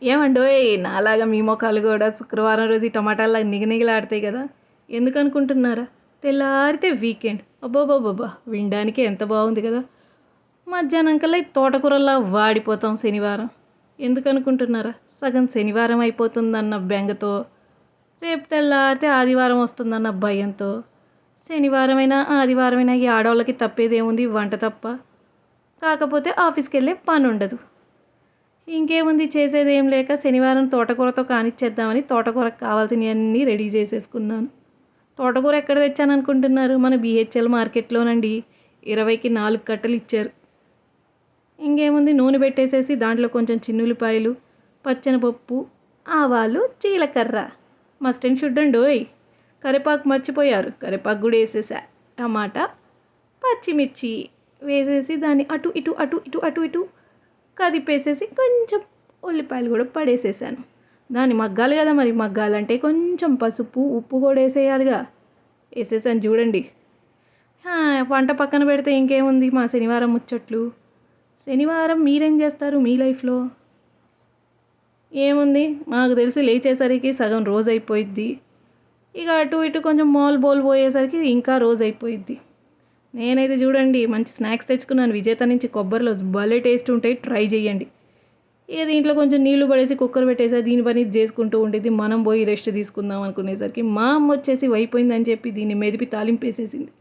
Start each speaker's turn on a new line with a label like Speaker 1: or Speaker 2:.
Speaker 1: ఏమండోయ్ నాలాగా మీ మొఖాలు కూడా శుక్రవారం రోజు ఈ టమాటాల్లా నిగనిగలాడతాయి కదా, ఎందుకు అనుకుంటున్నారా? తెల్లారితే వీకెండ్, అబ్బోబ్బోబ్బా వినడానికి ఎంత బాగుంది కదా. మధ్యాహ్నం కల్లా ఈ తోటకూరల్లా వాడిపోతాం శనివారం. ఎందుకు అనుకుంటున్నారా? సగం శనివారం అయిపోతుందన్న బెంగతో, రేపు తెల్లారితే ఆదివారం వస్తుందన్న భయంతో. శనివారమైనా ఆదివారమైనా ఈ ఆడవాళ్ళకి తప్పేదేముంది, వంట తప్ప. కాకపోతే ఆఫీస్కి వెళ్ళే పని ఉండదు. ఇంకేముంది, చేసేది ఏం లేక శనివారం తోటకూరతో కానిచ్చేద్దామని తోటకూరకు కావాల్సినవన్నీ రెడీ చేసేసుకున్నాను. తోటకూర ఎక్కడ తెచ్చాను అనుకుంటున్నారు? మన బిహెచ్ఎల్ మార్కెట్లోనండి. 20కి 4 కట్టలు ఇచ్చారు. ఇంకేముంది, నూనె పెట్టేసేసి దాంట్లో కొంచెం చిన్నులపాయలు, పచ్చెనపప్పు, ఆవాలు, జీలకర్ర, మస్ట్ అండ్ షుడ్ అండి. కరివేపాకు మర్చిపోయారు, కరివేపాకు కూడా వేసేసా. టమాటా, పచ్చిమిర్చి వేసేసి దాన్ని అటు ఇటు అటు ఇటు అటు ఇటు కదిపేసేసి కొంచెం ఉల్లిపాయలు కూడా పడేసేసాను. దాన్ని మగ్గాలి కదా, మరి మగ్గాలంటే కొంచెం పసుపు ఉప్పు కూడా వేసేయాలిగా. వేసేసాను చూడండి. వంట పక్కన పెడితే ఇంకేముంది, మా శనివారం ముచ్చట్లు. శనివారం మీరేం చేస్తారు మీ లైఫ్లో? ఏముంది, మాకు తెలిసి లేచేసరికి సగం రోజు అయిపోయిద్ది. ఇక అటు ఇటు కొంచెం మాల్ బోల్ పోయేసరికి ఇంకా రోజు అయిపోయిద్ది. నేనైతే చూడండి మంచి స్నాక్స్ తెచ్చుకున్నాను విజేత నుంచి, కొబ్బరిలో భలే టేస్ట్ ఉంటాయి, ట్రై చేయండి. ఇక దీంట్లో కొంచెం నీళ్లు పడేసి కుక్కర్ పెట్టేసి దీని పని చేసుకుంటూ ఉండేది. మనం పోయి రెస్ట్ తీసుకుందాం అనుకునేసరికి మా అమ్మ వచ్చేసి అయిపోయిందని చెప్పి దీన్ని మెదిపి తాలింపేసేసింది.